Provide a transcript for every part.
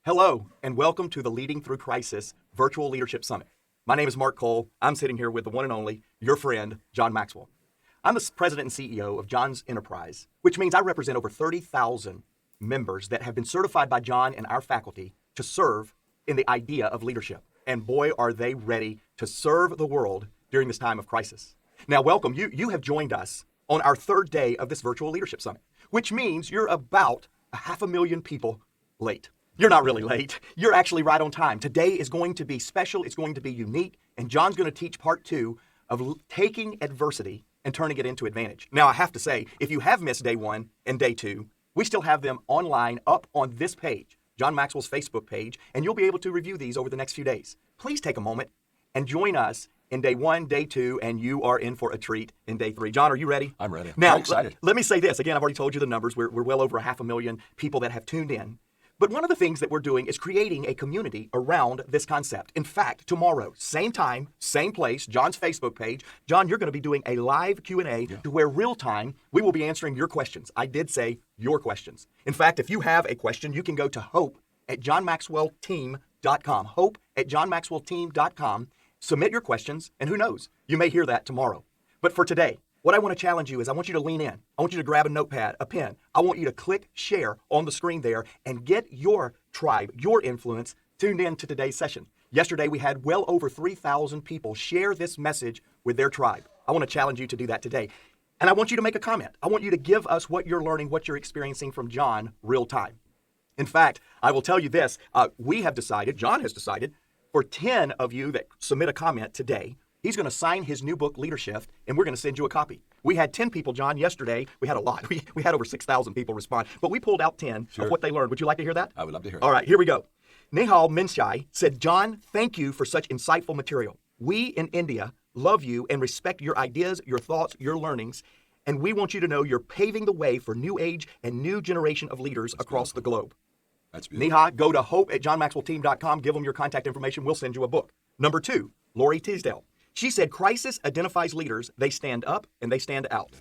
Hello, and welcome to the Leading Through Crisis Virtual Leadership Summit. My name is Mark Cole. I'm sitting here with the one and only, your friend, John Maxwell. I'm the president and CEO of John's Enterprise, which means I represent over 30,000 members that have been certified by John and our faculty to serve in the idea of leadership. And boy, are they ready to serve the world during this time of crisis. Now, welcome. You have joined us on our third day of this Virtual Leadership Summit, which means you're about 500,000 people late. You're not really late. You're actually right on time. Today is going to be special. It's going to be unique. And John's going to teach part 2 of taking adversity and turning it into advantage. Now, I have to say, if you have missed day 1 and day 2, we still have them online up on this page, John Maxwell's Facebook page, and you'll be able to review these over the next few days. Please take a moment and join us in day 1, day 2, and you are in for a treat in day 3. John, are you ready? I'm ready. Now, I'm excited. Let me say this. Again, I've already told you the numbers. We're well over 500,000 people that have tuned in. But one of the things that we're doing is creating a community around this concept. In fact, tomorrow, same time, same place, John's Facebook page. John, you're going to be doing a live Q&A to where real time we will be answering your questions. I did say your questions. In fact, if you have a question, you can go to hope@johnmaxwellteam.com. Hope@johnmaxwellteam.com. Submit your questions, and who knows, you may hear that tomorrow. But for today, what I want to challenge you is I want you to lean in. I want you to grab a notepad, a pen. I want you to click share on the screen there and get your tribe, your influence tuned in to today's session. Yesterday, we had well over 3,000 people share this message with their tribe. I want to challenge you to do that today. And I want you to make a comment. I want you to give us what you're learning, what you're experiencing from John real time. In fact, I will tell you this. John has decided, for 10 of you that submit a comment today, he's going to sign his new book, Leadership, and we're going to send you a copy. We had 10 people, John, yesterday. We had a lot. We had over 6,000 people respond, but we pulled out 10 of what they learned. Would you like to hear that? I would love to hear it. All right, here we go. Nehal Minshai said, John, thank you for such insightful material. We in India love you and respect your ideas, your thoughts, your learnings, and we want you to know you're paving the way for new age and new generation of leaders across the globe. That's beautiful. Neha, go to hope@johnmaxwellteam.com. Give them your contact information. We'll send you a book. Number 2, Lori Tisdale. She said, crisis identifies leaders. They stand up and they stand out.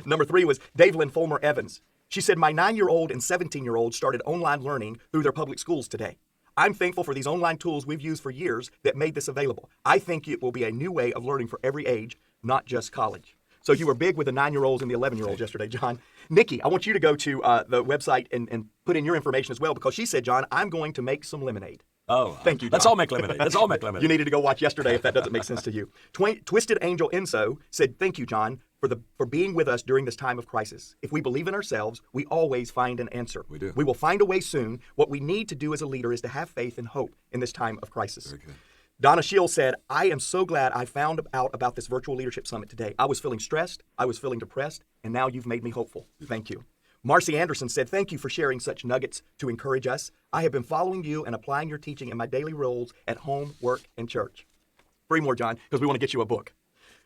Number 3 was Davelyn Fulmer Evans. She said, my 9-year-old and 17-year-old started online learning through their public schools today. I'm thankful for these online tools we've used for years that made this available. I think it will be a new way of learning for every age, not just college. So you were big with the 9-year-olds and the 11-year-olds yesterday, John. Nikki, I want you to go to the website and put in your information as well, because she said, John, I'm going to make some lemonade. Oh, thank you, John. Let's all make lemonade. Let's all make lemonade. You needed to go watch yesterday if that doesn't make sense to you. Twisted Angel Enso said, thank you, John, for being with us during this time of crisis. If we believe in ourselves, we always find an answer. We do. We will find a way soon. What we need to do as a leader is to have faith and hope in this time of crisis. Very good. Donna Shields said, I am so glad I found out about this virtual leadership summit today. I was feeling stressed, I was feeling depressed, and now you've made me hopeful. Thank you. Marcy Anderson said, thank you for sharing such nuggets to encourage us. I have been following you and applying your teaching in my daily roles at home, work, and church. 3 more, John, because we want to get you a book.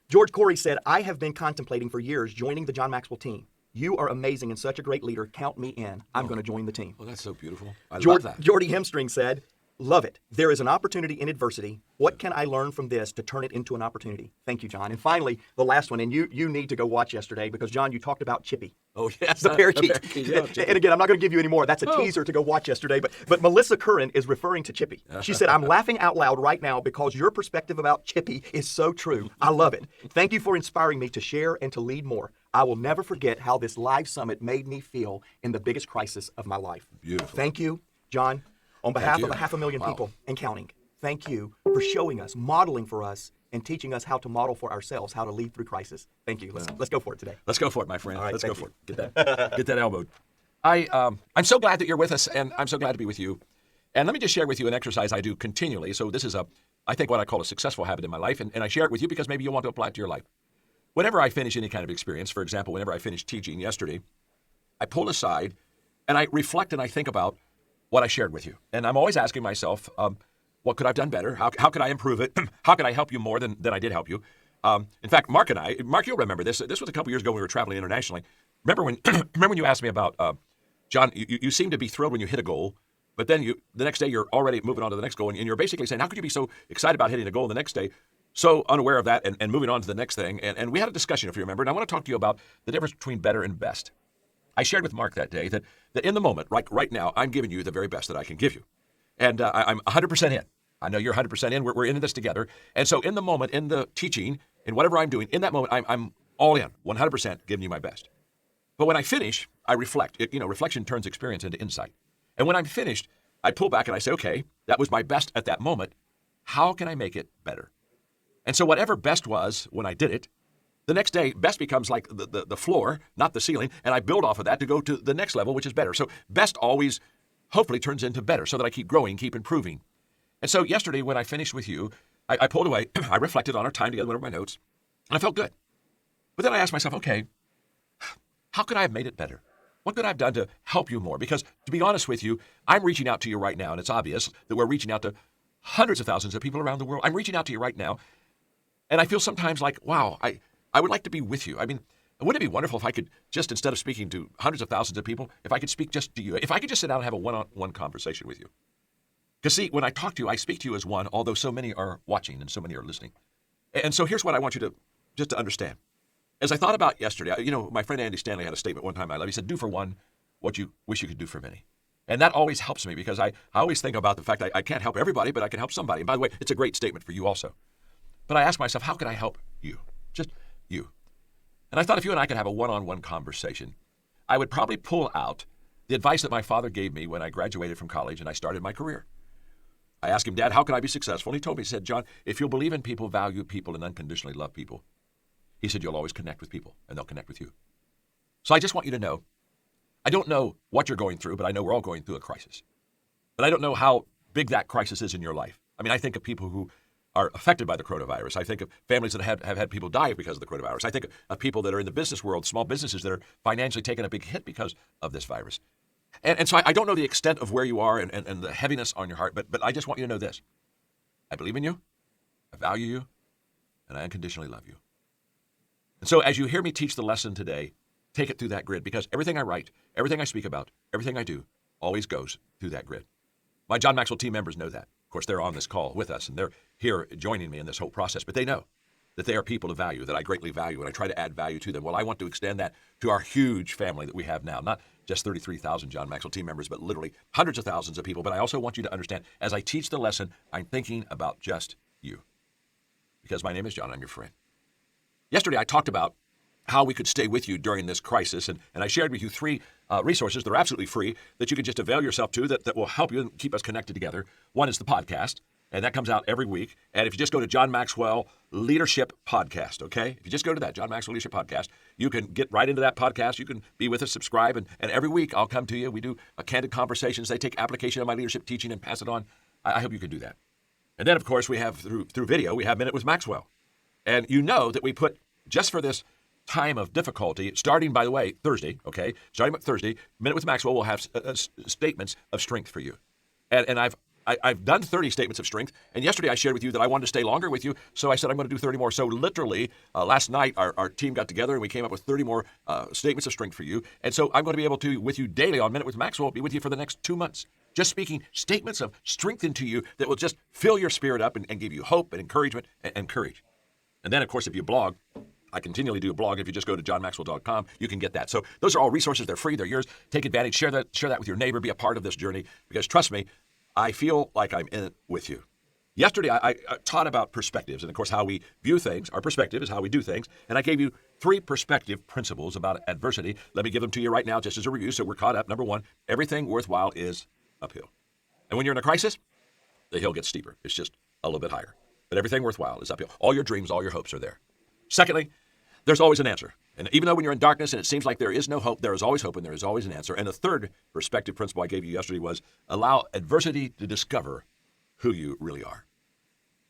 George Corey said, I have been contemplating for years joining the John Maxwell team. You are amazing and such a great leader. Count me in. I'm going to join the team. Well, that's so beautiful. I love that. Jordy Hemstring said, love it. There is an opportunity in adversity. What can I learn from this to turn it into an opportunity? Thank you, John. And finally, the last one, and you need to go watch yesterday because, John, you talked about Chippy. Oh, yes. The parakeet. Yeah, and again, I'm not going to give you any more. That's a teaser to go watch yesterday. But Melissa Curran is referring to Chippy. She said, I'm laughing out loud right now because your perspective about Chippy is so true. I love it. Thank you for inspiring me to share and to lead more. I will never forget how this live summit made me feel in the biggest crisis of my life. Beautiful. Thank you, John. On behalf of the 500,000 people and counting, thank you for showing us, modeling for us, and teaching us how to model for ourselves, how to lead through crisis. Thank you. Let's go for it today. Let's go for it, my friend. All right, Let's go thank for it. Get that elbowed. I'm so glad that you're with us, and I'm so glad to be with you. And let me just share with you an exercise I do continually. So this is I think what I call a successful habit in my life, and I share it with you because maybe you'll want to apply it to your life. Whenever I finish any kind of experience, for example, whenever I finished teaching yesterday, I pull aside and I reflect and I think about what I shared with you. And I'm always asking myself, what could I have done better? How could I improve it? How could I help you more than I did help you? In fact, Mark, you'll remember this. This was a couple years ago when we were traveling internationally. Remember when you asked me about, John, you seem to be thrilled when you hit a goal, but then the next day you're already moving on to the next goal, and you're basically saying, how could you be so excited about hitting a goal the next day, so unaware of that and moving on to the next thing? And we had a discussion, if you remember, and I want to talk to you about the difference between better and best. I shared with Mark that day that in the moment, right now, I'm giving you the very best that I can give you. And I'm 100% in. I know you're 100% in. We're in this together. And so in the moment, in the teaching, in whatever I'm doing, in that moment, I'm all in, 100% giving you my best. But when I finish, I reflect. Reflection turns experience into insight. And when I'm finished, I pull back and I say, okay, that was my best at that moment. How can I make it better? And so whatever best was when I did it, the next day, best becomes like the floor, not the ceiling, and I build off of that to go to the next level, which is better. So best always, hopefully, turns into better so that I keep growing, keep improving. And so yesterday when I finished with you, I pulled away, I reflected on our time together, went over my notes, and I felt good. But then I asked myself, okay, how could I have made it better? What could I have done to help you more? Because to be honest with you, I'm reaching out to you right now, and it's obvious that we're reaching out to hundreds of thousands of people around the world. I'm reaching out to you right now, and I feel sometimes like, wow, I would like to be with you. I mean, wouldn't it be wonderful if I could just, instead of speaking to hundreds of thousands of people, if I could speak just to you, if I could just sit down and have a one-on-one conversation with you? Because see, when I talk to you, I speak to you as one, although so many are watching and so many are listening. And so here's what I want you to just to understand. As I thought about yesterday, my friend Andy Stanley had a statement one time I love. He said, do for one what you wish you could do for many. And that always helps me because I always think about the fact I can't help everybody, but I can help somebody. And by the way, it's a great statement for you also. But I ask myself, how can I help you? Just you. And I thought if you and I could have a one-on-one conversation, I would probably pull out the advice that my father gave me when I graduated from college and I started my career. I asked him, Dad, how can I be successful? And he told me, he said, John, if you'll believe in people, value people, and unconditionally love people, he said, you'll always connect with people, and they'll connect with you. So I just want you to know, I don't know what you're going through, but I know we're all going through a crisis. But I don't know how big that crisis is in your life. I mean, I think of people who are affected by the coronavirus. I think of families that have had people die because of the coronavirus. I think of people that are in the business world, small businesses that are financially taking a big hit because of this virus. And so I don't know the extent of where you are and the heaviness on your heart, but I just want you to know this. I believe in you, I value you, and I unconditionally love you. And so as you hear me teach the lesson today, take it through that grid, because everything I write, everything I speak about, everything I do always goes through that grid. My John Maxwell team members know that. Of course, they're on this call with us, and they're here joining me in this whole process, but they know that they are people of value, that I greatly value, and I try to add value to them. Well, I want to extend that to our huge family that we have now, not just 33,000 John Maxwell team members, but literally hundreds of thousands of people. But I also want you to understand, as I teach the lesson, I'm thinking about just you, because my name is John, I'm your friend. Yesterday, I talked about how we could stay with you during this crisis, and I shared with you three resources that are absolutely free that you can just avail yourself to that will help you and keep us connected together. One is the podcast, and that comes out every week. And if you just go to John Maxwell Leadership Podcast, okay? If you just go to that, John Maxwell Leadership Podcast, you can get right into that podcast. You can be with us, subscribe, and every week I'll come to you. We do candid conversations. They take application of my leadership teaching and pass it on. I hope you can do that. And then, of course, we have through video, we have Minute with Maxwell. And you know that we put, just for this time of difficulty, starting, by the way, Thursday, okay? Starting with Thursday, Minute with Maxwell will have statements of strength for you. And I've done 30 statements of strength, and yesterday I shared with you that I wanted to stay longer with you, so I said I'm going to do 30 more. So literally, last night, our team got together, and we came up with 30 more statements of strength for you. And so I'm going to be able to, with you daily on Minute with Maxwell, be with you for the next 2 months, just speaking statements of strength into you that will just fill your spirit up and give you hope and encouragement and courage. And then, of course, if you blog, I continually do a blog. If you just go to johnmaxwell.com, you can get that. So those are all resources. They're free. They're yours. Take advantage. Share that with your neighbor. Be a part of this journey, because trust me, I feel like I'm in it with you. Yesterday, I taught about perspectives and, of course, how we view things. Our perspective is how we do things. And I gave you 3 perspective principles about adversity. Let me give them to you right now just as a review so we're caught up. Number 1, everything worthwhile is uphill. And when you're in a crisis, the hill gets steeper. It's just a little bit higher. But everything worthwhile is uphill. All your dreams, all your hopes are there. Secondly, there's always an answer. And even though when you're in darkness and it seems like there is no hope, there is always hope and there is always an answer. And the third perspective principle I gave you yesterday was allow adversity to discover who you really are.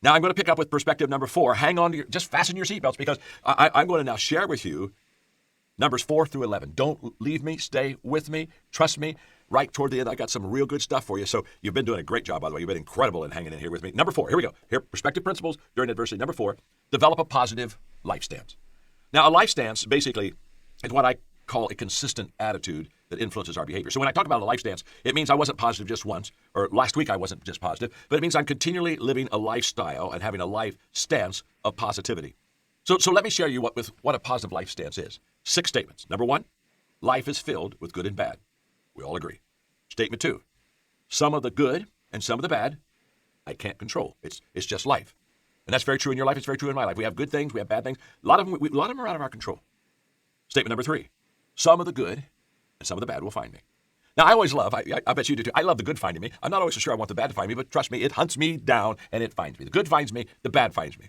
Now I'm going to pick up with perspective number 4. Hang on to just fasten your seatbelts, because I'm going to now share with you numbers 4 through 11. Don't leave me. Stay with me. Trust me. Right toward the end, I got some real good stuff for you. So you've been doing a great job, by the way. You've been incredible in hanging in here with me. Number 4, here we go. Here, perspective principles during adversity. Number 4, develop a positive life stance. Now, a life stance basically is what I call a consistent attitude that influences our behavior. So when I talk about a life stance, it means I wasn't positive just once, or last week I wasn't just positive, but it means I'm continually living a lifestyle and having a life stance of positivity. So let me share you what a positive life stance is. 6 statements. Number 1, life is filled with good and bad. We all agree. Statement 2, some of the good and some of the bad I can't control. It's just life. And that's very true in your life. It's very true in my life. We have good things. We have bad things. A lot of them are out of our control. Statement number 3. Some of the good and some of the bad will find me. Now, I always love, I bet you do too, I love the good finding me. I'm not always so sure I want the bad to find me, but trust me, it hunts me down and it finds me. The good finds me, the bad finds me.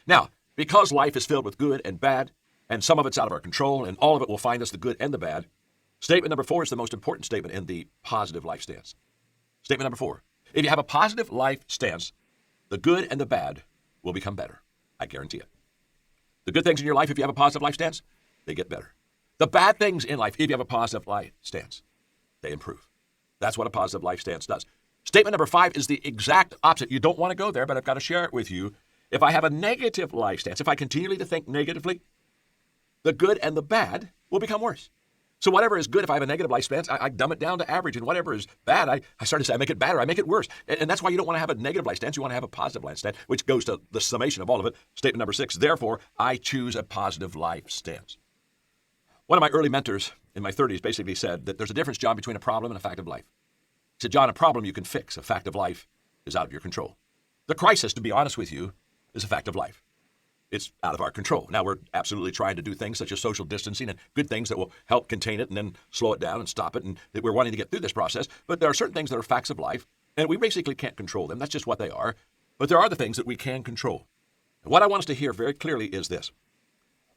Now, because life is filled with good and bad, and some of it's out of our control, and all of it will find us, the good and the bad, statement number 4 is the most important statement in the positive life stance. Statement number 4. If you have a positive life stance, the good and the bad will become better. I guarantee it. The good things in your life, if you have a positive life stance, they get better. The bad things in life, if you have a positive life stance, they improve. That's what a positive life stance does. Statement number 5 is the exact opposite. You don't want to go there, but I've got to share it with you. If I have a negative life stance, if I continually to think negatively, the good and the bad will become worse. So whatever is good, if I have a negative life stance, I dumb it down to average. And whatever is bad, I start to say I make it better, I make it worse. And that's why you don't want to have a negative life stance. You want to have a positive life stance, which goes to the summation of all of it. Statement number 6, therefore, I choose a positive life stance. One of my early mentors in my 30s basically said that there's a difference, John, between a problem and a fact of life. He said, John, a problem you can fix. A fact of life is out of your control. The crisis, to be honest with you, is a fact of life. It's out of our control. Now, we're absolutely trying to do things such as social distancing and good things that will help contain it and then slow it down and stop it, and that we're wanting to get through this process. But there are certain things that are facts of life, and we basically can't control them. That's just what they are. But there are the things that we can control. And what I want us to hear very clearly is this.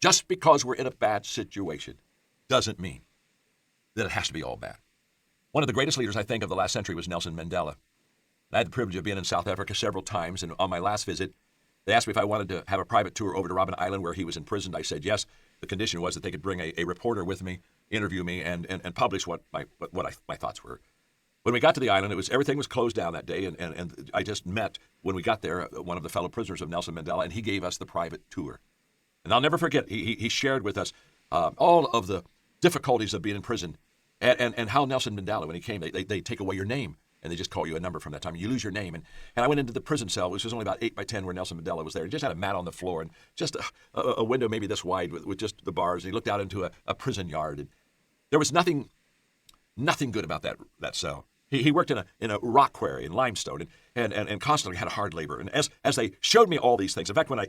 Just because we're in a bad situation doesn't mean that it has to be all bad. One of the greatest leaders, I think, of the last century was Nelson Mandela. I had the privilege of being in South Africa several times, and on my last visit, they asked me if I wanted to have a private tour over to Robben Island where he was imprisoned. I said yes. The condition was that they could bring a reporter with me, interview me, and publish what my thoughts were. When we got to the island, everything was closed down that day, and I just met, when we got there, one of the fellow prisoners of Nelson Mandela, and he gave us the private tour. And I'll never forget, he shared with us all of the difficulties of being in prison, and how Nelson Mandela, when he came, they take away your name, and they just call you a number from that time. You lose your name. And I went into the prison cell, which was only about 8 by 10, where Nelson Mandela was there. He just had a mat on the floor and just a window maybe this wide with just the bars. And he looked out into a prison yard. And there was nothing good about that cell. He worked in a rock quarry in limestone and constantly had a hard labor. And as they showed me all these things, in fact, when I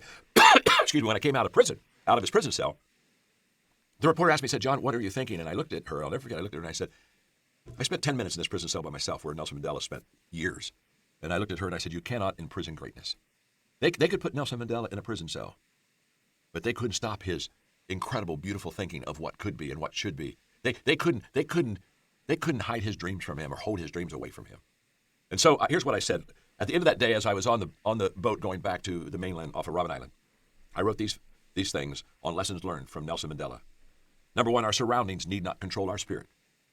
when I came out of his prison cell, the reporter asked me, said, John, what are you thinking? And I looked at her. I'll never forget. I looked at her and I said, I spent 10 minutes in this prison cell by myself, where Nelson Mandela spent years. And I looked at her and I said, you cannot imprison greatness. They could put Nelson Mandela in a prison cell, but they couldn't stop his incredible, beautiful thinking of what could be and what should be. They couldn't hide his dreams from him or hold his dreams away from him. And so here's what I said. At the end of that day, as I was on the boat going back to the mainland off of Robben Island, I wrote these things on lessons learned from Nelson Mandela. Number 1, our surroundings need not control our spirit.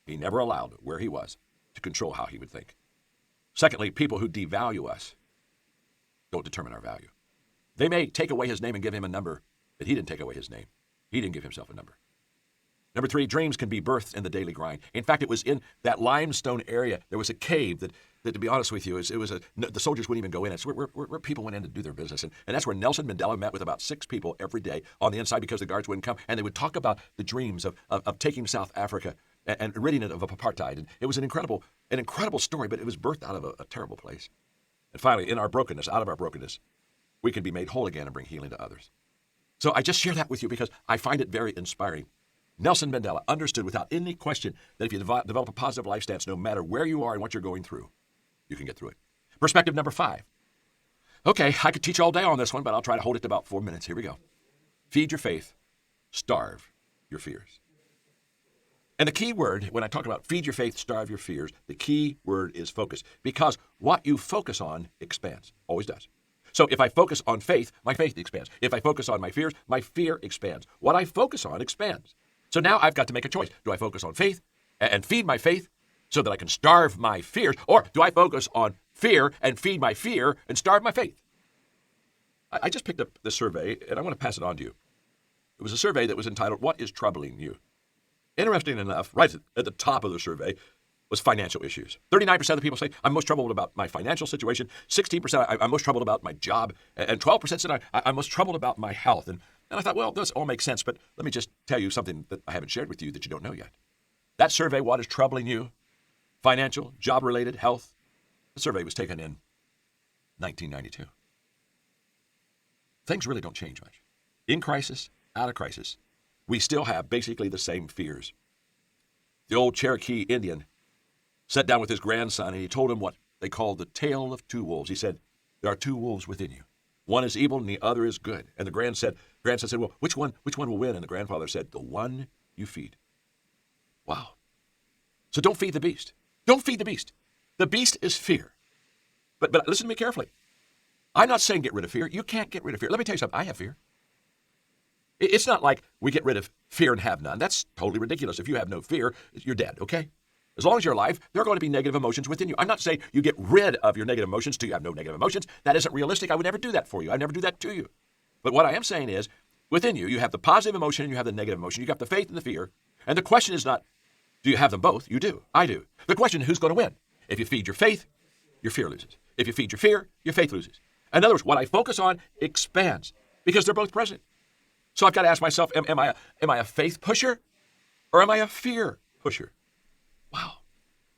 He never allowed where he was to control how he would think. Secondly, people who devalue us don't determine our value. They may take away his name and give him a number, but he didn't take away his name. He didn't give himself a number. Number 3, dreams can be birthed in the daily grind. In fact, it was in that limestone area. There was a cave that to be honest with you, the soldiers wouldn't even go in. It's where people went in to do their business. And that's where Nelson Mandela met with about 6 people every day on the inside because the guards wouldn't come. And they would talk about the dreams of taking South Africa and ridding it of apartheid. And it was an incredible story, but it was birthed out of a terrible place. And finally, in our brokenness, out of our brokenness, we can be made whole again and bring healing to others. So I just share that with you because I find it very inspiring. Nelson Mandela understood without any question that if you develop a positive life stance, no matter where you are and what you're going through, you can get through it. Perspective number 5. Okay, I could teach all day on this one, but I'll try to hold it to about 4 minutes. Here we go. Feed your faith, starve your fears. And the key word, when I talk about feed your faith, starve your fears, the key word is focus. Because what you focus on expands, always does. So if I focus on faith, my faith expands. If I focus on my fears, my fear expands. What I focus on expands. So now I've got to make a choice. Do I focus on faith and feed my faith so that I can starve my fears? Or do I focus on fear and feed my fear and starve my faith? I just picked up this survey, and I want to pass it on to you. It was a survey that was entitled, What is Troubling You? Interesting enough, right at the top of the survey was financial issues. 39% of the people say, I'm most troubled about my financial situation. 16%, I'm most troubled about my job. And 12% said, I'm most troubled about my health. And I thought, well, this all makes sense, but let me just tell you something that I haven't shared with you that you don't know yet. That survey, What is Troubling You? Financial, job-related, health. The survey was taken in 1992. Things really don't change much. In crisis, out of crisis, we still have basically the same fears. The old Cherokee Indian sat down with his grandson and he told him what they called the tale of two wolves. He said, there are two wolves within you. One is evil and the other is good. And the grandson said, well, which one will win? And the grandfather said, the one you feed. Wow. So don't feed the beast. Don't feed the beast. The beast is fear. But listen to me carefully. I'm not saying get rid of fear. You can't get rid of fear. Let me tell you something. I have fear. It's not like we get rid of fear and have none. That's totally ridiculous. If you have no fear, you're dead, okay? As long as you're alive, there are going to be negative emotions within you. I'm not saying you get rid of your negative emotions till you have no negative emotions. That isn't realistic. I would never do that for you. I never do that to you. But what I am saying is, within you, you have the positive emotion and you have the negative emotion. You got the faith and the fear. And the question is not, do you have them both? You do. I do. The question is, who's going to win? If you feed your faith, your fear loses. If you feed your fear, your faith loses. In other words, what I focus on expands because they're both present. So I've got to ask myself, am I a faith pusher or am I a fear pusher? Wow.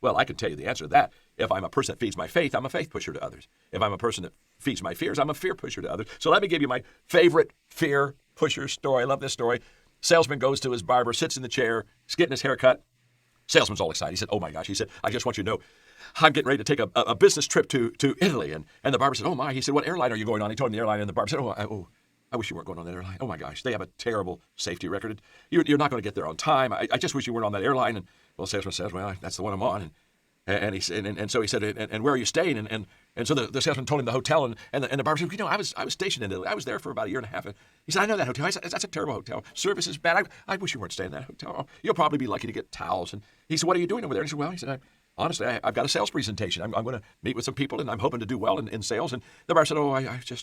Well, I can tell you the answer to that. If I'm a person that feeds my faith, I'm a faith pusher to others. If I'm a person that feeds my fears, I'm a fear pusher to others. So let me give you my favorite fear pusher story. I love this story. Salesman goes to his barber, sits in the chair, he's getting his hair cut. Salesman's all excited. He said, oh my gosh. He said, I just want you to know, I'm getting ready to take a business trip to Italy. And the barber said, oh my. He said, what airline are you going on? He told him the airline, and the barber said, I wish you weren't going on that airline. Oh my gosh, they have a terrible safety record. You're not going to get there on time. I just wish you weren't on that airline. And well, salesman says, well, that's the one I'm on. And so he said, and where are you staying? And so the salesman told him the hotel, and the barber said, I was stationed in Italy. I was there for about a year and a half. And he said, I know that hotel. I said, that's a terrible hotel. Service is bad. I wish you weren't staying in that hotel. You'll probably be lucky to get towels. And he said, what are you doing over there? And he said, honestly, I've got a sales presentation. I'm going to meet with some people, and I'm hoping to do well in sales. And the barber said,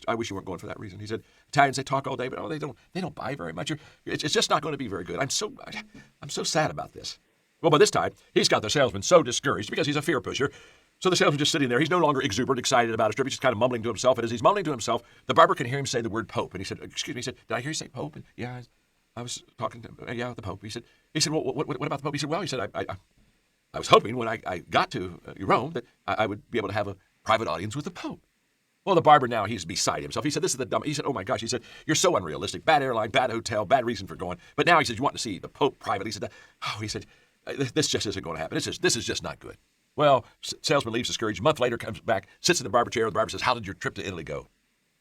I wish you weren't going for that reason. He said, Italians, they talk all day, but they don't buy very much. It's just not going to be very good. I'm so sad about this. Well, by this time, he's got the salesman so discouraged because he's a fear pusher. So the salesman's just sitting there. He's no longer exuberant, excited about his trip. He's just kind of mumbling to himself. And as he's mumbling to himself, the barber can hear him say the word Pope. And he said, excuse me. He said, did I hear you say Pope? And yeah, I was talking to the Pope. He said, well, what about the Pope? He said, well, I was hoping when I got to Rome that I would be able to have a private audience with the Pope. Well, the barber now, he's beside himself. He said, this is the dumb. He said, oh my gosh. He said, you're so unrealistic. Bad airline, bad hotel, bad reason for going. But now he said, you want to see the Pope privately. He said, this just isn't going to happen. This is just not good. Well, salesman leaves discouraged. A month later, comes back, sits in the barber chair. The barber says, how did your trip to Italy go?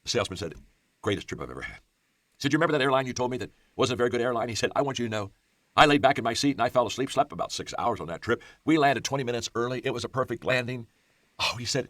The salesman said, greatest trip I've ever had. He said, you remember that airline you told me that wasn't a very good airline? He said, I want you to know, I laid back in my seat and I fell asleep, slept about 6 hours on that trip. We landed 20 minutes early. It was a perfect landing. Oh, he said,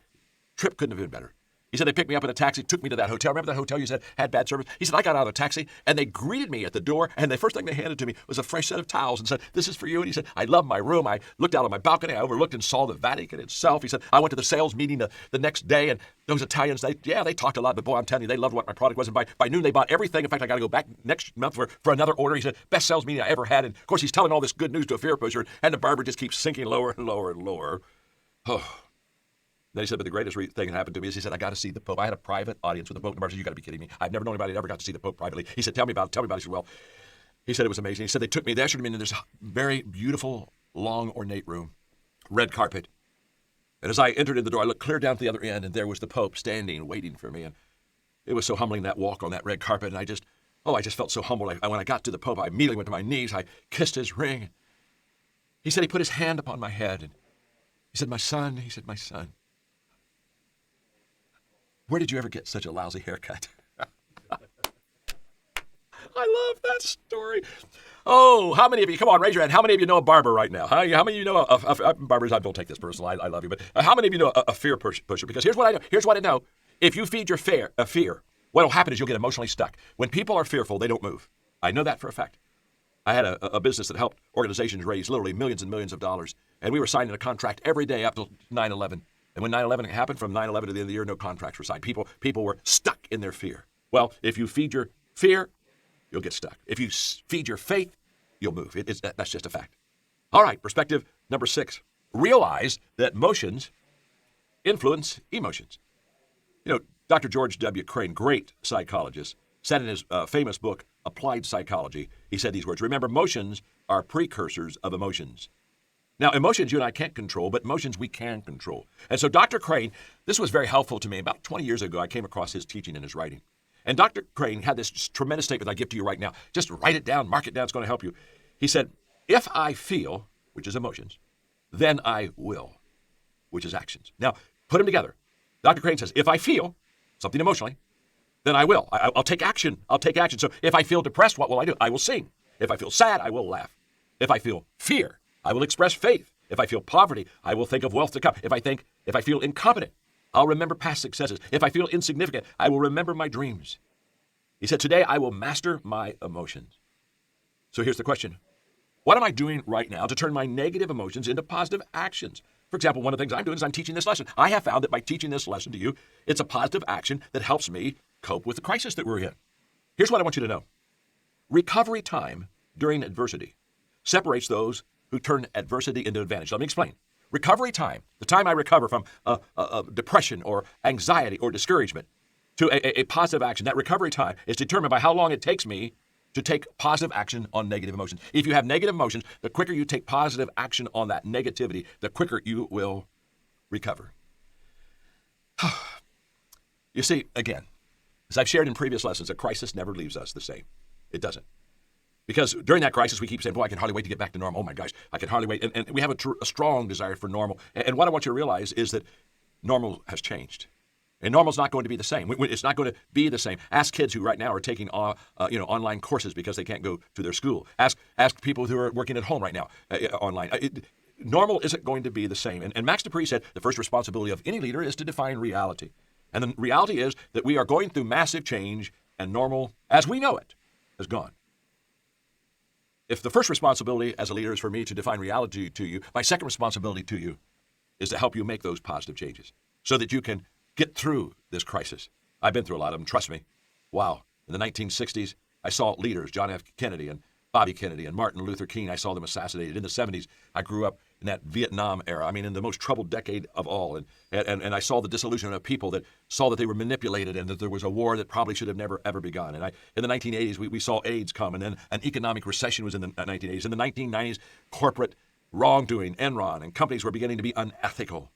trip couldn't have been better. He said, they picked me up in a taxi, took me to that hotel. Remember that hotel you said had bad service? He said, I got out of the taxi, and they greeted me at the door, and the first thing they handed to me was a fresh set of towels and said, this is for you. And he said, I love my room. I looked out on my balcony. I overlooked and saw the Vatican itself. He said, I went to the sales meeting the next day, and those Italians, they talked a lot, but boy, I'm telling you, they loved what my product was. And by noon, they bought everything. In fact, I got to go back next month for another order. He said, best sales meeting I ever had. And, of course, he's telling all this good news to a fear pusher, and the barber just keeps sinking lower and lower and lower. Oh. Then he said, but the greatest thing that happened to me is he said, I got to see the Pope. I had a private audience with the Pope. And the barber said, you got to be kidding me. I've never known anybody that ever got to see the Pope privately. He said, tell me about it. He said, well, he said it was amazing. He said, they ushered me into this very beautiful, long, ornate room, red carpet. And as I entered in the door, I looked clear down to the other end, and there was the Pope standing, waiting for me. And it was so humbling, that walk on that red carpet. And I just felt so humble. When I got to the Pope, I immediately went to my knees. I kissed his ring. He said, he put his hand upon my head. And he said, my son. He said, my son. Where did you ever get such a lousy haircut? I love that story. Oh, how many of you, come on, raise your hand. How many of you know a barber right now? How many of you know barbers? I don't take this personal. I love you. But how many of you know a fear pusher? Because here's what I know. Here's what I know. If you feed your fear, what will happen is you'll get emotionally stuck. When people are fearful, they don't move. I know that for a fact. I had a business that helped organizations raise literally millions and millions of dollars. And we were signing a contract every day up till 9/11. And when 9/11 happened, from 9/11 to the end of the year, no contracts were signed. People were stuck in their fear. Well, if you feed your fear, you'll get stuck. If you feed your faith, you'll move. That's just a fact. All right, perspective number 6. Realize that motions influence emotions. You know, Dr. George W. Crane, great psychologist, said in his famous book, Applied Psychology, he said these words, remember, motions are precursors of emotions. Now, emotions you and I can't control, but emotions we can control. And so Dr. Crane, this was very helpful to me. About 20 years ago, I came across his teaching and his writing. And Dr. Crane had this tremendous statement I give to you right now. Just write it down, mark it down, it's going to help you. He said, if I feel, which is emotions, then I will, which is actions. Now, put them together. Dr. Crane says, if I feel something emotionally, then I will. I'll take action. I'll take action. So if I feel depressed, what will I do? I will sing. If I feel sad, I will laugh. If I feel fear, I will express faith. If I feel poverty, I will think of wealth to come. If I feel incompetent, I'll remember past successes. If I feel insignificant, I will remember my dreams. He said, today I will master my emotions. So here's the question. What am I doing right now to turn my negative emotions into positive actions? For example, one of the things I'm doing is I'm teaching this lesson. I have found that by teaching this lesson to you, it's a positive action that helps me cope with the crisis that we're in. Here's what I want you to know. Recovery time during adversity separates those who turn adversity into advantage. Let me explain. Recovery time, the time I recover from depression or anxiety or discouragement to a positive action, that recovery time is determined by how long it takes me to take positive action on negative emotions. If you have negative emotions, the quicker you take positive action on that negativity, the quicker you will recover. You see, again, as I've shared in previous lessons, a crisis never leaves us the same. It doesn't. Because during that crisis, we keep saying, boy, I can hardly wait to get back to normal. Oh my gosh, I can hardly wait. And we have a strong desire for normal. And what I want you to realize is that normal has changed. And normal's not going to be the same. It's not going to be the same. Ask kids who right now are taking online courses because they can't go to their school. Ask people who are working at home right now online. Normal isn't going to be the same. And Max Dupree said the first responsibility of any leader is to define reality. And the reality is that we are going through massive change, and normal, as we know it, is gone. If the first responsibility as a leader is for me to define reality to you, my second responsibility to you is to help you make those positive changes so that you can get through this crisis. I've been through a lot of them, trust me. Wow. In the 1960s, I saw leaders, John F. Kennedy and Bobby Kennedy and Martin Luther King. I saw them assassinated. In the 70s, I grew up in that Vietnam era. I mean, in the most troubled decade of all. And I saw the disillusionment of people that saw that they were manipulated and that there was a war that probably should have never, ever begun. And in the 1980s, we saw AIDS come, and then an economic recession was in the 1980s. In the 1990s, corporate wrongdoing, Enron, and companies were beginning to be unethical.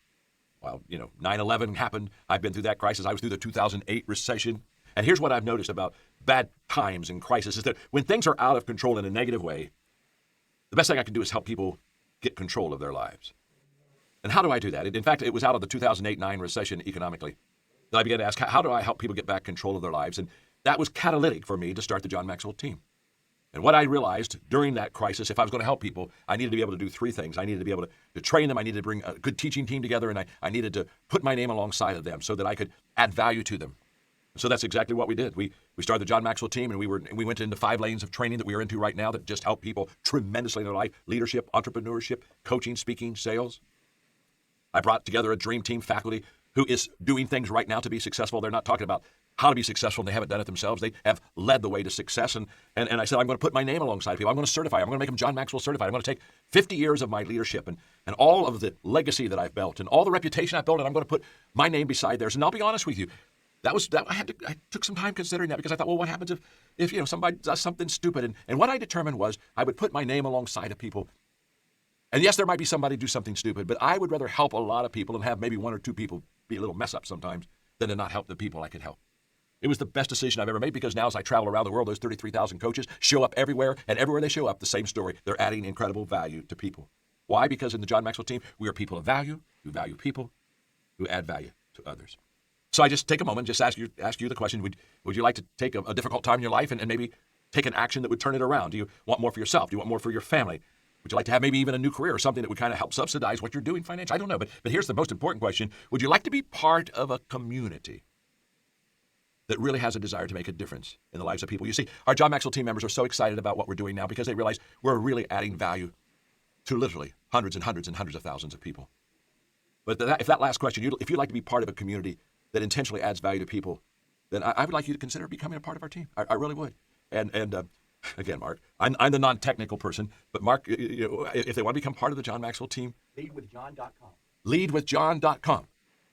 Well, 9/11 happened. I've been through that crisis. I was through the 2008 recession. And here's what I've noticed about bad times and crisis is that when things are out of control in a negative way, the best thing I can do is help people get control of their lives. And how do I do that? In fact, it was out of the 2008-9 recession economically that I began to ask, how do I help people get back control of their lives? And that was catalytic for me to start the John Maxwell team. And what I realized during that crisis, if I was going to help people, I needed to be able to do three things. I needed to be able to train them. I needed to bring a good teaching team together, and I needed to put my name alongside of them so that I could add value to them. So that's exactly what we did. We started the John Maxwell team, and we went into 5 lanes of training that we are into right now that just help people tremendously in their life: leadership, entrepreneurship, coaching, speaking, sales. I brought together a dream team faculty who is doing things right now to be successful. They're not talking about how to be successful, and they haven't done it themselves. They have led the way to success. And I said, I'm going to put my name alongside people. I'm going to certify. I'm going to make them John Maxwell certified. I'm going to take 50 years of my leadership and all of the legacy that I've built and all the reputation I've built, and I'm going to put my name beside theirs. And I'll be honest with you, I took some time considering that, because I thought, well, what happens if somebody does something stupid? And what I determined was I would put my name alongside of people. And yes, there might be somebody do something stupid, but I would rather help a lot of people and have maybe 1 or 2 people be a little mess up sometimes than to not help the people I could help. It was the best decision I've ever made, because now as I travel around the world, those 33,000 coaches show up everywhere, and everywhere they show up, the same story. They're adding incredible value to people. Why? Because in the John Maxwell team, we are people of value, who value people, who add value to others. So I just take a moment, just ask you the question, would you like to take a difficult time in your life and maybe take an action that would turn it around? Do you want more for yourself? Do you want more for your family? Would you like to have maybe even a new career or something that would kind of help subsidize what you're doing financially? I don't know, but here's the most important question. Would you like to be part of a community that really has a desire to make a difference in the lives of people? You see, our John Maxwell team members are so excited about what we're doing now because they realize we're really adding value to literally hundreds and hundreds and hundreds of thousands of people. But if that last question, if you'd like to be part of a community that intentionally adds value to people, then I would like you to consider becoming a part of our team. I really would. And again, Mark, I'm the non-technical person, but Mark, if they want to become part of the John Maxwell team, leadwithjohn.com. Leadwithjohn.com.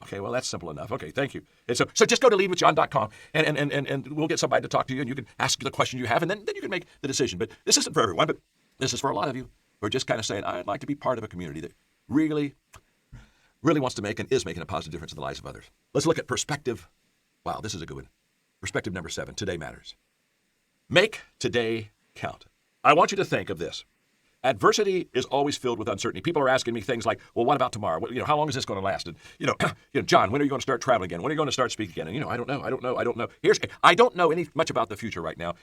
Okay, well, that's simple enough. Okay, thank you. And so just go to leadwithjohn.com, and we'll get somebody to talk to you, and you can ask the question you have, and then you can make the decision. But this isn't for everyone, but this is for a lot of you. or just kind of saying, I'd like to be part of a community that really wants to make and is making a positive difference in the lives of others. Let's look at perspective. Wow, this is a good one. Perspective number 7, today matters. Make today count. I want you to think of this. Adversity is always filled with uncertainty. People are asking me things like, well, what about tomorrow? How long is this going to last? And, John, when are you going to start traveling again? When are you going to start speaking again? And, I don't know. I don't know much about the future right now,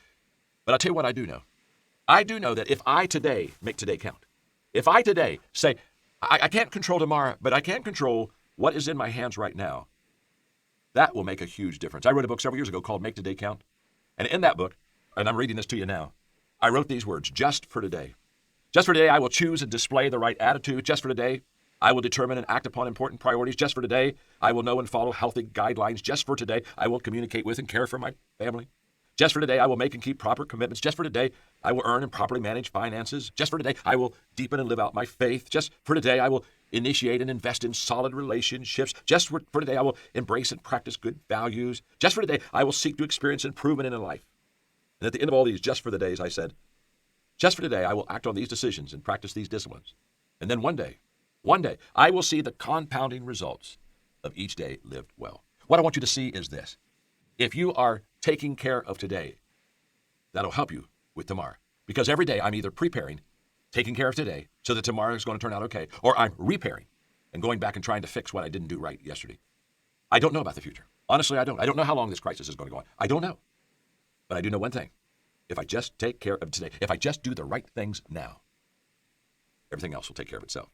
but I'll tell you what I do know. I do know that if I today make today count, if I today say, I can't control tomorrow, but I can control what is in my hands right now, that will make a huge difference. I wrote a book several years ago called Make Today Count. And in that book, and I'm reading this to you now, I wrote these words, just for today. Just for today, I will choose and display the right attitude. Just for today, I will determine and act upon important priorities. Just for today, I will know and follow healthy guidelines. Just for today, I will communicate with and care for my family. Just for today, I will make and keep proper commitments. Just for today, I will earn and properly manage finances. Just for today, I will deepen and live out my faith. Just for today, I will initiate and invest in solid relationships. Just for today, I will embrace and practice good values. Just for today, I will seek to experience improvement in life. And at the end of all these just for the days, I said, just for today, I will act on these decisions and practice these disciplines. And then one day, I will see the compounding results of each day lived well. What I want you to see is this. If you are taking care of today, that'll help you with tomorrow. Because every day I'm either preparing, taking care of today, so that tomorrow is going to turn out okay, or I'm repairing and going back and trying to fix what I didn't do right yesterday. I don't know about the future. Honestly, I don't. I don't know how long this crisis is going to go on. I don't know. But I do know one thing. If I just take care of today, if I just do the right things now, everything else will take care of itself.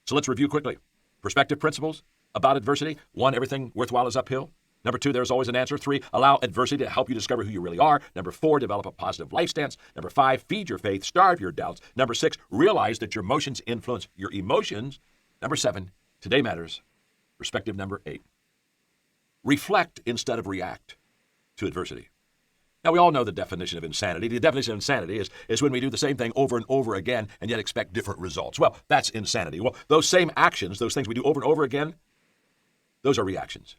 So let's review quickly. Perspective principles about adversity. 1, everything worthwhile is uphill. Number 2, there's always an answer. 3, allow adversity to help you discover who you really are. Number 4, develop a positive life stance. Number 5, feed your faith, starve your doubts. Number 6, realize that your emotions influence your emotions. Number 7, today matters. Perspective number 8, reflect instead of react to adversity. Now, we all know the definition of insanity. The definition of insanity is when we do the same thing over and over again and yet expect different results. Well, that's insanity. Well, those same actions, those things we do over and over again, those are reactions.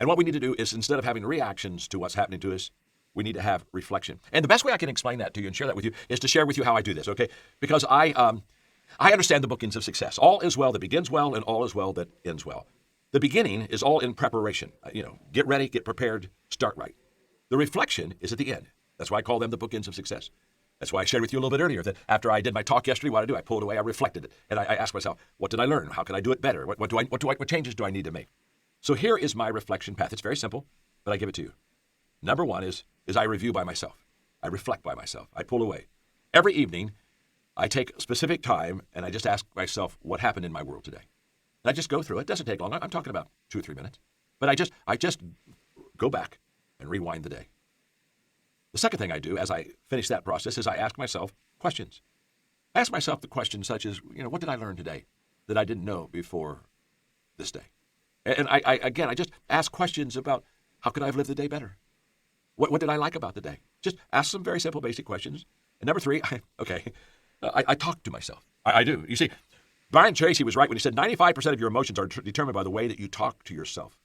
And what we need to do is, instead of having reactions to what's happening to us, we need to have reflection. And the best way I can explain that to you and share that with you is to share with you how I do this, okay? Because I understand the bookends of success. All is well that begins well, and all is well that ends well. The beginning is all in preparation. Get ready, get prepared, start right. The reflection is at the end. That's why I call them the bookends of success. That's why I shared with you a little bit earlier that after I did my talk yesterday, what I do, I pulled away, I reflected it, and I asked myself, what did I learn? How can I do it better? What changes do I need to make? So here is my reflection path. It's very simple, but I give it to you. Number 1 is I review by myself. I reflect by myself. I pull away. Every evening, I take a specific time and I just ask myself what happened in my world today. And I just go through it. It doesn't take long. I'm talking about 2 or 3 minutes. But I just go back and rewind the day. The second thing I do as I finish that process is I ask myself questions. I ask myself the questions such as, what did I learn today that I didn't know before this day? And I just ask questions about how could I have lived the day better? What did I like about the day? Just ask some very simple, basic questions. And number 3, I talk to myself. I do. You see, Brian Tracy was right when he said 95% of your emotions are determined by the way that you talk to yourself.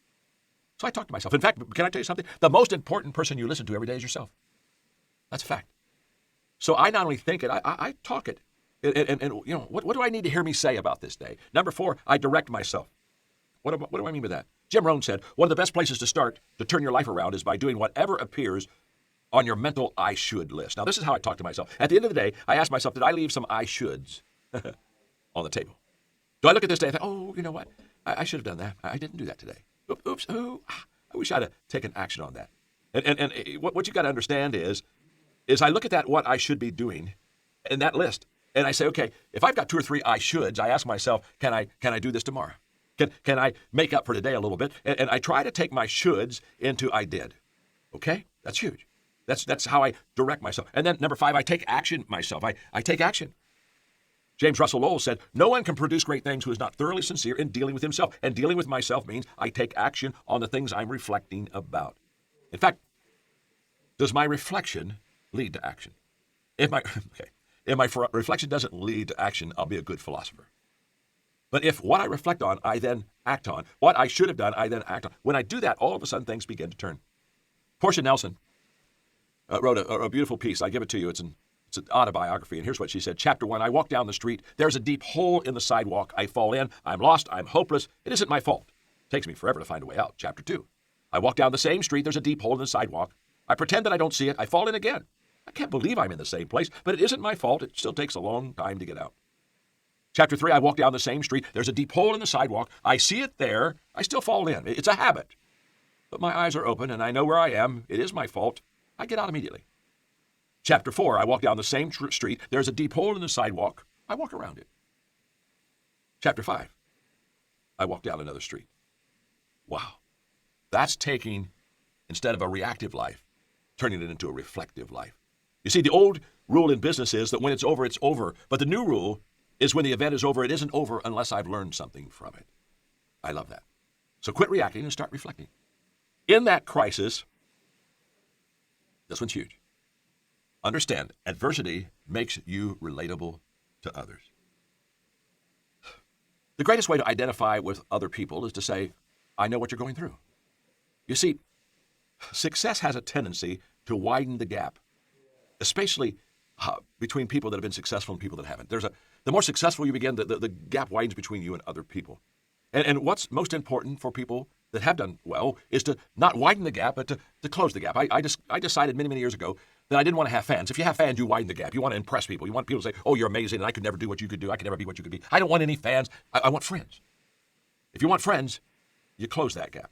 So I talk to myself. In fact, can I tell you something? The most important person you listen to every day is yourself. That's a fact. So I not only think it, I talk it. And what do I need to hear me say about this day? Number 4, I direct myself. What do I mean by that? Jim Rohn said, one of the best places to start to turn your life around is by doing whatever appears on your mental I should list. Now, this is how I talk to myself. At the end of the day, I ask myself, did I leave some I shoulds on the table? Do I look at this day and think, oh, you know what? I should have done that. I didn't do that today. Oops. Oh, I wish I'd have taken action on that. And what you got to understand is I look at that, what I should be doing in that list. And I say, okay, if I've got 2 or 3 I shoulds, I ask myself, can I do this tomorrow? Can I make up for today a little bit? And I try to take my shoulds into I did. Okay? That's huge. That's how I direct myself. And then number 5, I take action myself. I take action. James Russell Lowell said, no one can produce great things who is not thoroughly sincere in dealing with himself. And dealing with myself means I take action on the things I'm reflecting about. In fact, does my reflection lead to action? If my reflection doesn't lead to action, I'll be a good philosopher. But if what I reflect on, I then act on. What I should have done, I then act on. When I do that, all of a sudden things begin to turn. Portia Nelson wrote a beautiful piece. I give it to you. It's It's an autobiography, and here's what she said. Chapter 1, I walk down the street. There's a deep hole in the sidewalk. I fall in. I'm lost. I'm hopeless. It isn't my fault. It takes me forever to find a way out. Chapter 2, I walk down the same street. There's a deep hole in the sidewalk. I pretend that I don't see it. I fall in again. I can't believe I'm in the same place, but it isn't my fault. It still takes a long time to get out. Chapter 3, I walk down the same street. There's a deep hole in the sidewalk. I see it there. I still fall in. It's a habit. But my eyes are open, and I know where I am. It is my fault. I get out immediately. Chapter 4, I walk down the same street. There's a deep hole in the sidewalk. I walk around it. Chapter 5, I walk down another street. Wow. That's taking, instead of a reactive life, turning it into a reflective life. You see, the old rule in business is that when it's over, it's over. But the new rule is when the event is over, it isn't over unless I've learned something from it. I love that. So quit reacting and start reflecting. In that crisis, this one's huge. Understand, adversity makes you relatable to others. The greatest way to identify with other people is to say, I know what you're going through. You see, success has a tendency to widen the gap, especially between people that have been successful and people that haven't. The more successful you begin, the gap widens between you and other people. And what's most important for people that have done well is to not widen the gap, but to close the gap. I decided many, many years ago that I didn't want to have fans. If you have fans, you widen the gap. You want to impress people. You want people to say, oh, you're amazing, and I could never do what you could do. I could never be what you could be. I don't want any fans. I want friends. If you want friends, you close that gap.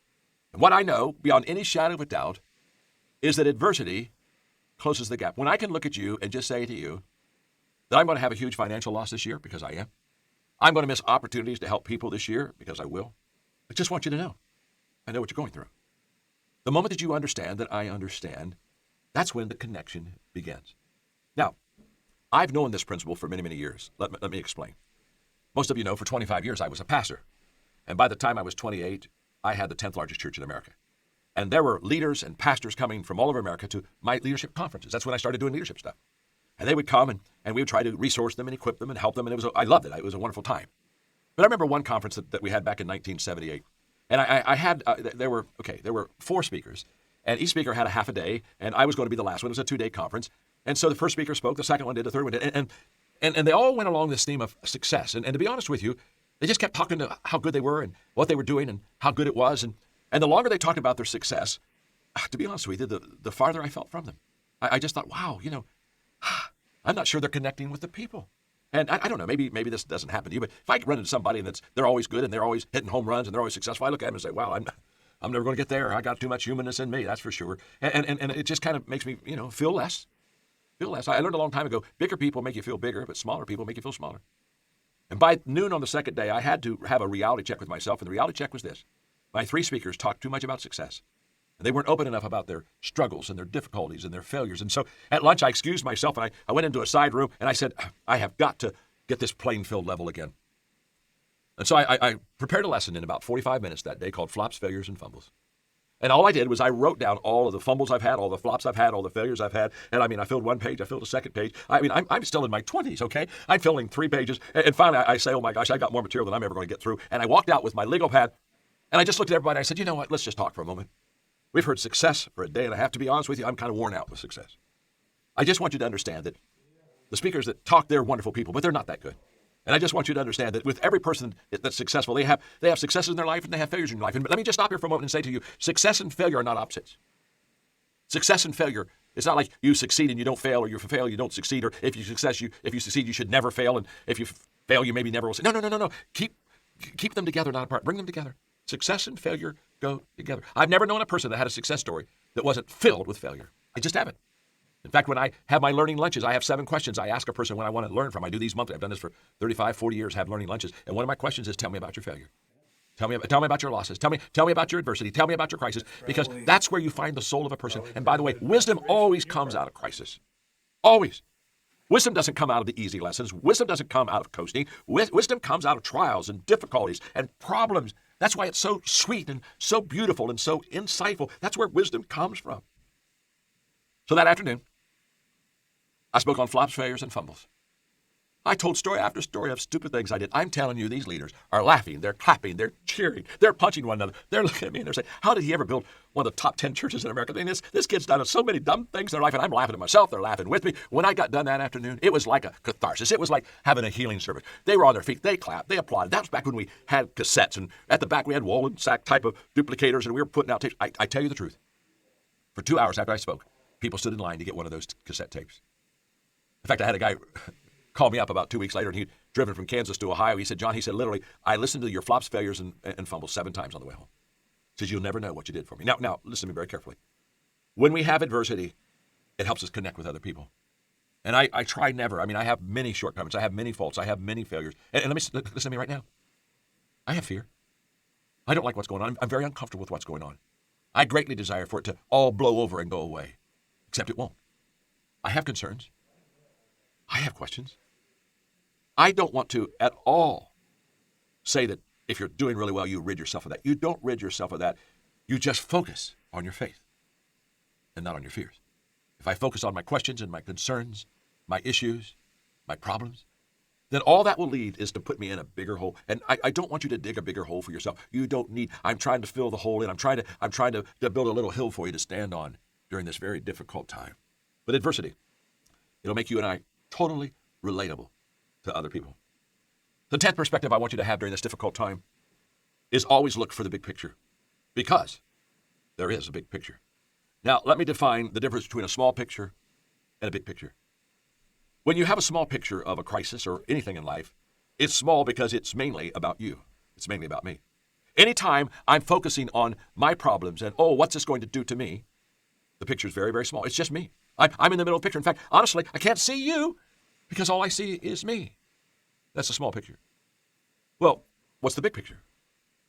And what I know, beyond any shadow of a doubt, is that adversity closes the gap. When I can look at you and just say to you that I'm going to have a huge financial loss this year, because I am. I'm going to miss opportunities to help people this year, because I will. I just want you to know. I know what you're going through. The moment that you understand that I understand, that's when the connection begins. Now, I've known this principle for many, many years. Let me explain. Most of you know, for 25 years, I was a pastor. And by the time I was 28, I had the 10th largest church in America. And there were leaders and pastors coming from all over America to my leadership conferences. That's when I started doing leadership stuff. And they would come, and we would try to resource them and equip them and help them. And I loved it. It was a wonderful time. But I remember one conference that we had back in 1978. And there were 4 speakers. And each speaker had a half a day, and I was going to be the last one. It was a 2-day conference. And so the first speaker spoke, the second one did, the third one did. And they all went along this theme of success. And to be honest with you, they just kept talking to how good they were and what they were doing and how good it was. And the longer they talked about their success, to be honest with you, the farther I felt from them. I just thought, wow, I'm not sure they're connecting with the people. And I don't know, maybe this doesn't happen to you, but if I run into somebody and they're always good and they're always hitting home runs and they're always successful, I look at them and say, wow, I'm never going to get there. I got too much humanness in me, that's for sure. And it just kind of makes me, feel less. I learned a long time ago, bigger people make you feel bigger, but smaller people make you feel smaller. And by noon on the second day, I had to have a reality check with myself, and the reality check was this. My 3 speakers talked too much about success. And they weren't open enough about their struggles and their difficulties and their failures. And so at lunch, I excused myself, and I went into a side room, and I said, I have got to get this playing field level again. And so I prepared a lesson in about 45 minutes that day called Flops, Failures, and Fumbles. And all I did was I wrote down all of the fumbles I've had, all the flops I've had, all the failures I've had. And I filled 1 page, I filled a second page. I'm still in my 20s, okay? I'm filling 3 pages. And finally, I say, oh my gosh, I got more material than I'm ever going to get through. And I walked out with my legal pad, and I just looked at everybody, and I said, you know what, let's just talk for a moment. We've heard success for a day and a half. To be honest with you, I'm kind of worn out with success. I just want you to understand that the speakers that talk, they're wonderful people, but they're not that good. And I just want you to understand that with every person that's successful, they have successes in their life and they have failures in their life. And let me just stop here for a moment and say to you, success and failure are not opposites. Success and failure, it's not like you succeed and you don't fail, or you fail, you don't succeed, or if you succeed, you should never fail, and if you fail, you maybe never will. No. Keep them together, not apart. Bring them together. Success and failure go together. I've never known a person that had a success story that wasn't filled with failure. I just haven't. In fact, when I have my learning lunches, I have 7 questions I ask a person when I want to learn from. I do these monthly. I've done this for 35, 40 years, have learning lunches. And one of my questions is, tell me about your failure. Tell me about your losses. Tell me about your adversity. Tell me about your crisis, because that's where you find the soul of a person. And by the way, wisdom always comes out of crisis. Always. Wisdom doesn't come out of the easy lessons. Wisdom doesn't come out of coasting. Wisdom comes out of trials and difficulties and problems. That's why it's so sweet and so beautiful and so insightful. That's where wisdom comes from. So that afternoon, I spoke on flops, failures, and fumbles. I told story after story of stupid things I did. I'm telling you, these leaders are laughing, they're clapping, they're cheering, they're punching one another. They're looking at me and they're saying, how did he ever build one of the top 10 churches in America? I mean, this kid's done so many dumb things in their life, and I'm laughing at myself. They're laughing with me. When I got done that afternoon, it was like a catharsis. It was like having a healing service. They were on their feet. They clapped. They applauded. That was back when we had cassettes, and at the back we had Wallen sack type of duplicators, and we were putting out tapes. I tell you the truth. For 2 hours after I spoke, people stood in line to get one of those cassette tapes. In fact, I had a guy called me up about 2 weeks later, and he'd driven from Kansas to Ohio. He said, John, he said, literally, I listened to your flops, failures, and fumbles 7 times on the way home. He says, you'll never know what you did for me. Now, listen to me very carefully. When we have adversity, it helps us connect with other people. And I try never. I mean, I have many shortcomings. I have many faults. I have many failures. And let me listen to me right now. I have fear. I don't like what's going on. I'm very uncomfortable with what's going on. I greatly desire for it to all blow over and go away, except it won't. I have concerns. I have questions. I don't want to at all say that if you're doing really well, you rid yourself of that. You don't rid yourself of that. You just focus on your faith and not on your fears. If I focus on my questions and my concerns, my issues, my problems, then all that will lead is to put me in a bigger hole. And I don't want you to dig a bigger hole for yourself. You don't need, I'm trying to fill the hole in. I'm trying to build a little hill for you to stand on during this very difficult time. But adversity, it'll make you and I totally relatable to other people. The 10th perspective I want you to have during this difficult time is always look for the big picture, because there is a big picture. Now, let me define the difference between a small picture and a big picture. When you have a small picture of a crisis or anything in life, it's small because it's mainly about you. It's mainly about me. Anytime I'm focusing on my problems and, what's this going to do to me, the picture is very, very small. It's just me. I'm in the middle of the picture. In fact, honestly, I can't see you because all I see is me. That's a small picture. Well, what's the big picture?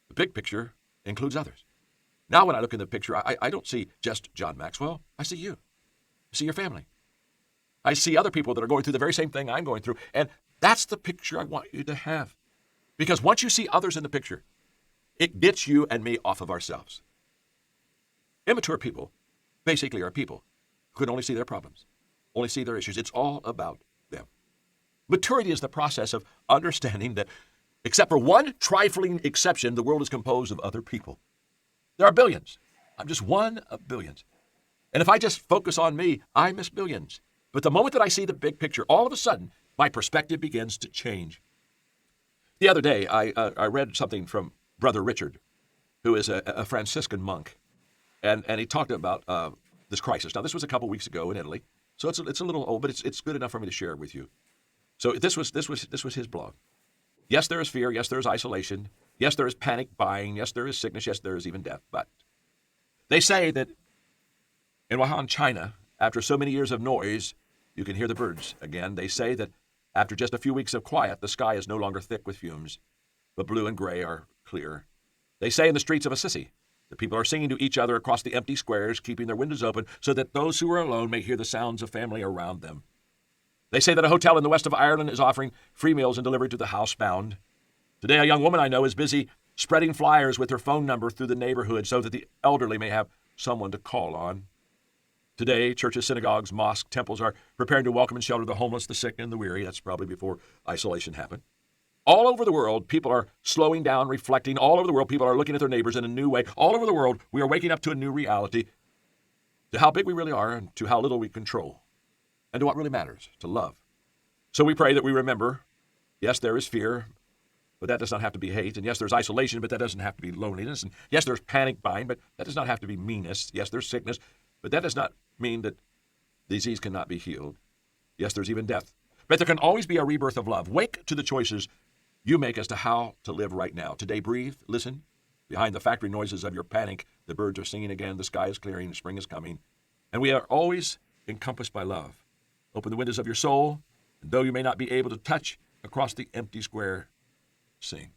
The big picture includes others. Now when I look in the picture, I don't see just John Maxwell. I see you. I see your family. I see other people that are going through the very same thing I'm going through. And that's the picture I want you to have. Because once you see others in the picture, it gets you and me off of ourselves. Immature people basically are people who can only see their problems, only see their issues. It's all about them. Maturity is the process of understanding that, except for one trifling exception, the world is composed of other people. There are billions. I'm just one of billions. And if I just focus on me, I miss billions. But the moment that I see the big picture, all of a sudden, my perspective begins to change. The other day, I read something from Brother Richard, who is a Franciscan monk, and he talked about this crisis. Now, this was a couple weeks ago in Italy, so it's a little old, but it's good enough for me to share it with you. So this was his blog. Yes, there is fear. Yes, there is isolation. Yes, there is panic buying. Yes, there is sickness. Yes, there is even death. But they say that in Wuhan, China, after so many years of noise, you can hear the birds again. They say that after just a few weeks of quiet, the sky is no longer thick with fumes, but blue and gray are clear. They say in the streets of Assisi that people are singing to each other across the empty squares, keeping their windows open so that those who are alone may hear the sounds of family around them. They say that a hotel in the west of Ireland is offering free meals and delivery to the housebound. Today, a young woman I know is busy spreading flyers with her phone number through the neighborhood so that the elderly may have someone to call on. Today, churches, synagogues, mosques, temples are preparing to welcome and shelter the homeless, the sick, and the weary. That's probably before isolation happened. All over the world, people are slowing down, reflecting. All over the world, people are looking at their neighbors in a new way. All over the world, we are waking up to a new reality, to how big we really are and to how little we control, and to what really matters, to love. So we pray that we remember, yes, there is fear, but that does not have to be hate. And yes, there's isolation, but that doesn't have to be loneliness. And yes, there's panic buying, but that does not have to be meanness. Yes, there's sickness, but that does not mean that disease cannot be healed. Yes, there's even death. But there can always be a rebirth of love. Wake to the choices you make as to how to live right now. Today, breathe, listen. Behind the factory noises of your panic, the birds are singing again, the sky is clearing, spring is coming. And we are always encompassed by love. Open the windows of your soul, and though you may not be able to touch across the empty square, sing.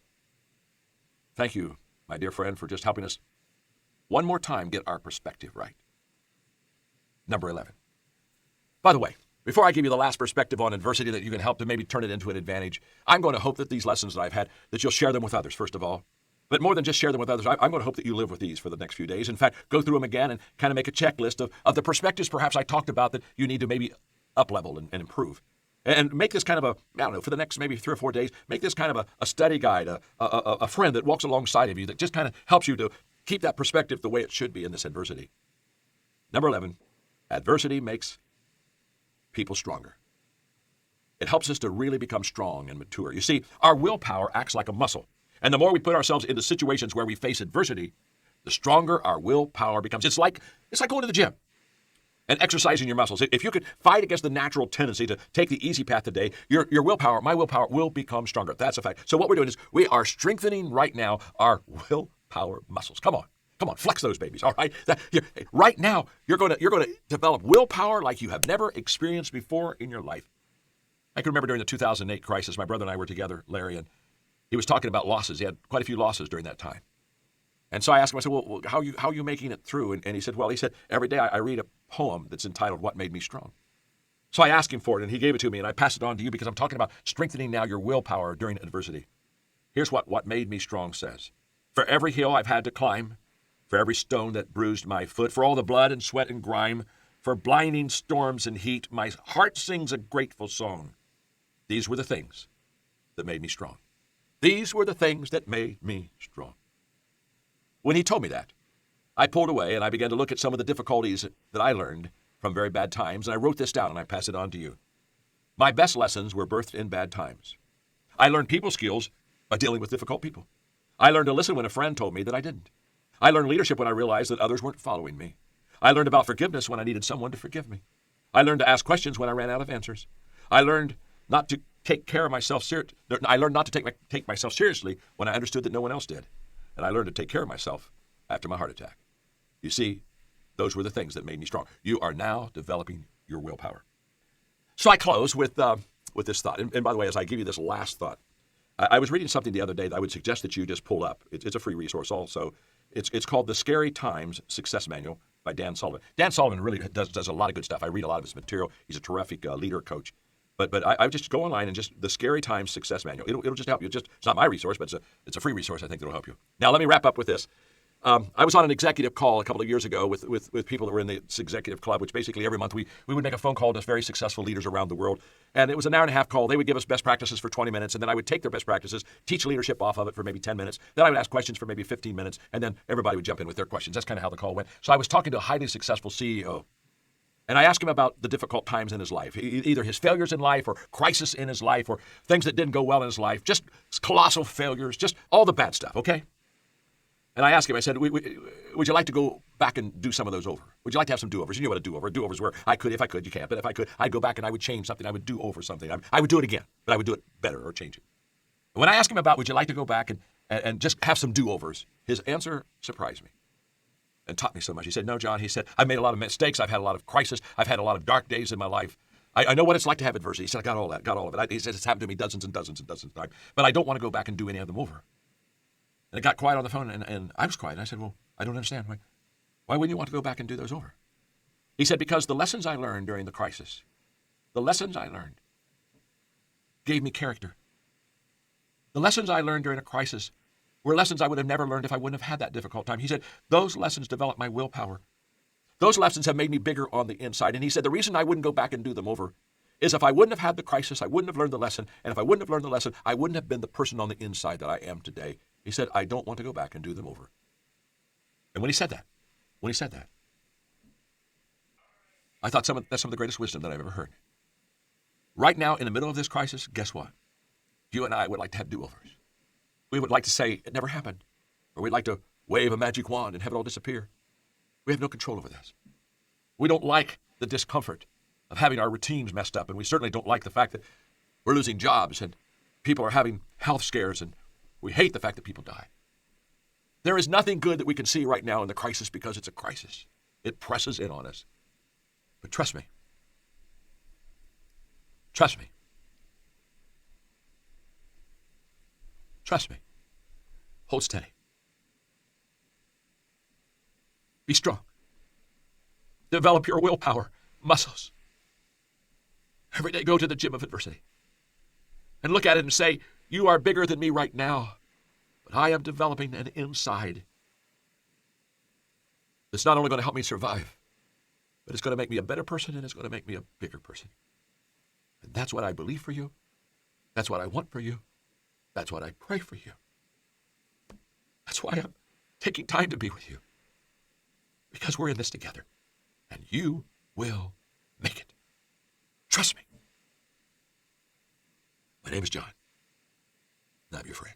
Thank you, my dear friend, for just helping us one more time get our perspective right. Number 11. By the way, before I give you the last perspective on adversity that you can help to maybe turn it into an advantage, I'm going to hope that these lessons that I've had, that you'll share them with others, first of all. But more than just share them with others, I'm going to hope that you live with these for the next few days. In fact, go through them again and kind of make a checklist of the perspectives perhaps I talked about that you need to maybe up-level and improve. And make this kind of for the next maybe 3 or 4 days, make this kind of a study guide, a friend that walks alongside of you that just kind of helps you to keep that perspective the way it should be in this adversity. Number 11, adversity makes people stronger. It helps us to really become strong and mature. You see, our willpower acts like a muscle. And the more we put ourselves into situations where we face adversity, the stronger our willpower becomes. It's like going to the gym and exercising your muscles. If you could fight against the natural tendency to take the easy path today, your willpower, my willpower, will become stronger. That's a fact. So what we're doing is we are strengthening right now our willpower muscles. Come on, flex those babies. All right. Right now, you're going to develop willpower like you have never experienced before in your life. I can remember during the 2008 crisis, my brother and I were together, Larry, and he was talking about losses. He had quite a few losses during that time. And so I asked him, I said, well, how are you making it through? And he said, every day I read a poem that's entitled, What Made Me Strong. So I asked him for it, and he gave it to me, and I passed it on to you because I'm talking about strengthening now your willpower during adversity. Here's what Made Me Strong says. For every hill I've had to climb, for every stone that bruised my foot, for all the blood and sweat and grime, for blinding storms and heat, my heart sings a grateful song. These were the things that made me strong. These were the things that made me strong. When he told me that, I pulled away and I began to look at some of the difficulties that I learned from very bad times, and I wrote this down and I pass it on to you. My best lessons were birthed in bad times. I learned people skills by dealing with difficult people. I learned to listen when a friend told me that I didn't. I learned leadership when I realized that others weren't following me. I learned about forgiveness when I needed someone to forgive me. I learned to ask questions when I ran out of answers. I learned not to take myself seriously when I understood that no one else did. And I learned to take care of myself after my heart attack. You see, those were the things that made me strong. You are now developing your willpower. So I close with this thought. And by the way, as I give you this last thought, I was reading something the other day that I would suggest that you just pull up. It's a free resource also. It's called The Scary Times Success Manual by Dan Sullivan. Dan Sullivan really does a lot of good stuff. I read a lot of his material. He's a terrific leader coach. But I just go online and just The Scary Times Success Manual. It'll just help you. It's not my resource, but it's a free resource I think that'll help you. Now let me wrap up with this. I was on an executive call a couple of years ago with people that were in this executive club, which basically every month we would make a phone call to very successful leaders around the world. And it was an hour and a half call. They would give us best practices for 20 minutes, and then I would take their best practices, teach leadership off of it for maybe 10 minutes. Then I would ask questions for maybe 15 minutes, and then everybody would jump in with their questions. That's kind of how the call went. So I was talking to a highly successful CEO. And I asked him about the difficult times in his life, either his failures in life or crisis in his life or things that didn't go well in his life, just colossal failures, just all the bad stuff, okay? And I asked him, I said, would you like to go back and do some of those over? Would you like to have some do-overs? You know what a do-over. A do-over is where if I could, you can't, but if I could, I'd go back and I would change something. I would do over something. I would do it again, but I would do it better or change it. And when I asked him about, would you like to go back and just have some do-overs, his answer surprised me and taught me so much. He said, no, John, he said, I've made a lot of mistakes. I've had a lot of crisis. I've had a lot of dark days in my life. I know what it's like to have adversity. He said, I got all of it. He said, it's happened to me dozens and dozens and dozens of times, but I don't want to go back and do any of them over. And it got quiet on the phone, and I was quiet. And I said, well, I don't understand. Why wouldn't you want to go back and do those over? He said, because the lessons I learned during the crisis, gave me character. The lessons I learned during a crisis were lessons I would have never learned if I wouldn't have had that difficult time. He said, those lessons developed my willpower. Those lessons have made me bigger on the inside. And he said, the reason I wouldn't go back and do them over is if I wouldn't have had the crisis, I wouldn't have learned the lesson. And if I wouldn't have learned the lesson, I wouldn't have been the person on the inside that I am today. He said, I don't want to go back and do them over. And when he said that, I thought that's some of the greatest wisdom that I've ever heard. Right now, in the middle of this crisis, guess what? You and I would like to have do-overs. We would like to say it never happened, or we'd like to wave a magic wand and have it all disappear. We have no control over this. We don't like the discomfort of having our routines messed up, and we certainly don't like the fact that we're losing jobs and people are having health scares, and we hate the fact that people die. There is nothing good that we can see right now in the crisis because it's a crisis. It presses in on us. But trust me. Trust me. Trust me. Hold steady. Be strong. Develop your willpower muscles. Every day go to the gym of adversity and look at it and say, you are bigger than me right now, but I am developing an inside that's not only going to help me survive, but it's going to make me a better person and it's going to make me a bigger person. And that's what I believe for you. That's what I want for you. That's what I pray for you. That's why I'm taking time to be with you. Because we're in this together. And you will make it. Trust me. My name is John. And I'm your friend.